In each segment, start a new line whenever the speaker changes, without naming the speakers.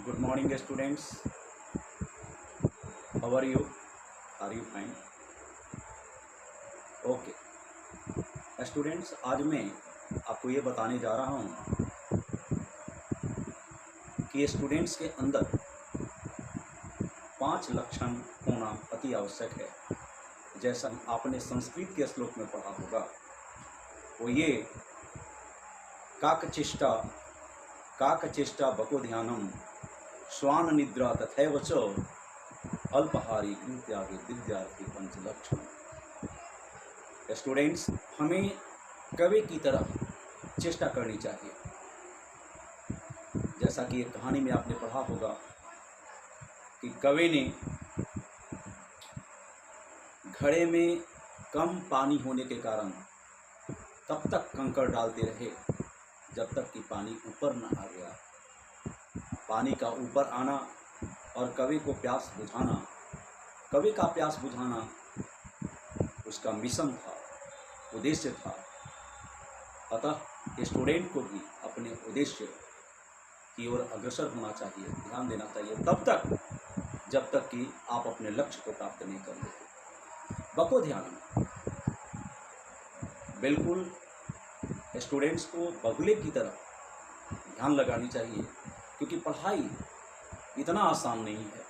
Good morning, students. How are you? Are you fine? Okay. Students, आज मैं आपको ये बताने जा रहा हूँ कि स्टूडेंट्स के अंदर 5 लक्षण होना अति आवश्यक है। जैसा आपने संस्कृत के श्लोक में पढ़ा होगा, वो ये काकचेष्टा बको ध्यानम श्वान निद्रा तथैव च अल्पहारी गृहत्यागी विद्यार्थी 5 लक्षण। स्टूडेंट्स, हमें कवि की तरह चेष्टा करनी चाहिए। जैसा कि एक कहानी में आपने पढ़ा होगा कि कवि ने घड़े में कम पानी होने के कारण तब तक कंकड़ डालते रहे जब तक कि पानी ऊपर न आ गया। पानी का ऊपर आना और कवि को प्यास बुझाना, कवि का प्यास बुझाना उसका मिशन था, उद्देश्य था। अतः स्टूडेंट को भी अपने उद्देश्य की ओर अग्रसर होना चाहिए, ध्यान देना चाहिए तब तक जब तक कि आप अपने लक्ष्य को प्राप्त नहीं कर लेते। बको ध्यान, बिल्कुल स्टूडेंट्स को बगुले की तरह ध्यान लगानी चाहिए, क्योंकि पढ़ाई इतना आसान नहीं है,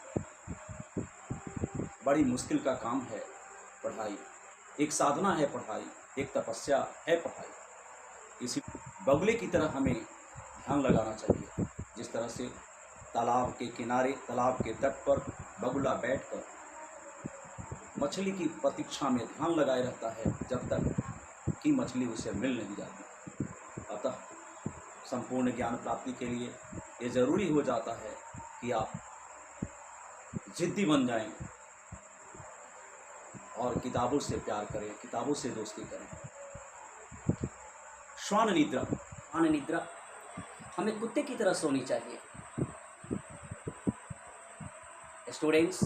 बड़ी मुश्किल का काम है पढ़ाई। एक साधना है पढ़ाई, एक तपस्या है पढ़ाई। इसी बगुले की तरह हमें ध्यान लगाना चाहिए। जिस तरह से तालाब के किनारे, तालाब के तट पर बगुला बैठकर मछली की प्रतीक्षा में ध्यान लगाए रहता है जब तक कि मछली उसे मिल नहीं जाती। अतः संपूर्ण ज्ञान प्राप्ति के लिए ये जरूरी हो जाता है कि आप जिद्दी बन जाएं और किताबों से प्यार करें, किताबों से दोस्ती करें। श्वान निद्रा, हमें कुत्ते की तरह सोनी चाहिए। स्टूडेंट्स,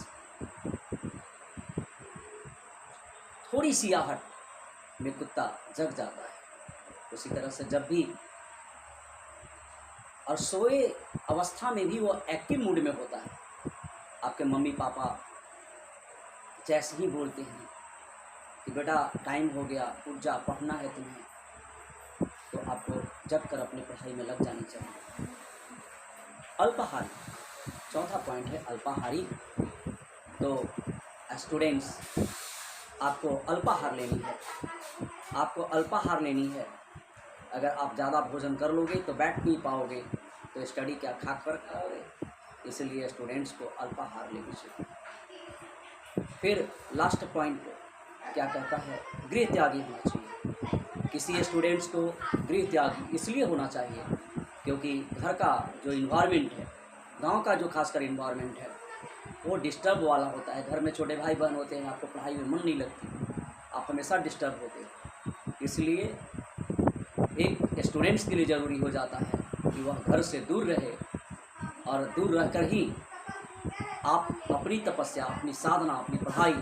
थोड़ी सी आहट में कुत्ता जग जाता है। उसी तरह से जब भी और सोए अवस्था में भी वो एक्टिव मूड में होता है। आपके मम्मी पापा जैसे ही बोलते हैं कि बेटा टाइम हो गया, उठ जा, पढ़ना है तुम्हें, तो आपको जग कर अपनी पढ़ाई में लग जानी चाहिए। अल्पाहारी, चौथा पॉइंट है अल्पाहारी। तो स्टूडेंट्स, आपको अल्पाहार लेनी है, आपको अल्पाहार लेनी है। अगर आप ज़्यादा भोजन कर लोगे तो बैठ नहीं पाओगे, तो स्टडी क्या खाक कर करोगे। इसलिए स्टूडेंट्स को अल्पाहार लेनी चाहिए। फिर लास्ट पॉइंट क्या कहता है, गृह त्यागी होना चाहिए। किसी स्टूडेंट्स को गृह त्यागी इसलिए होना चाहिए क्योंकि घर का जो इन्वायरमेंट है, गांव का जो खासकर इन्वायरमेंट है, वो डिस्टर्ब वाला होता है। घर में छोटे भाई बहन होते हैं, आपको पढ़ाई में मन नहीं लगती, आप हमेशा डिस्टर्ब होते हैं। इसलिए एक स्टूडेंट्स के लिए ज़रूरी हो जाता है कि वह घर से दूर रहे और दूर रहकर ही आप अपनी तपस्या, अपनी साधना, अपनी पढ़ाई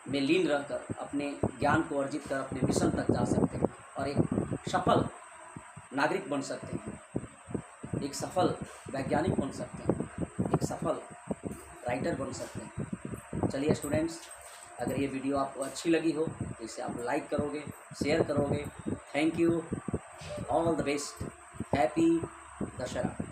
में लीन रहकर अपने ज्ञान को अर्जित कर अपने मिशन तक जा सकते हैं और एक सफल नागरिक बन सकते हैं, एक सफल वैज्ञानिक बन सकते हैं, एक सफल राइटर बन सकते हैं। चलिए स्टूडेंट्स, अगर ये वीडियो आपको अच्छी लगी हो तो इसे आप लाइक करोगे, शेयर करोगे। Thank you, all the best, happy Dussehra.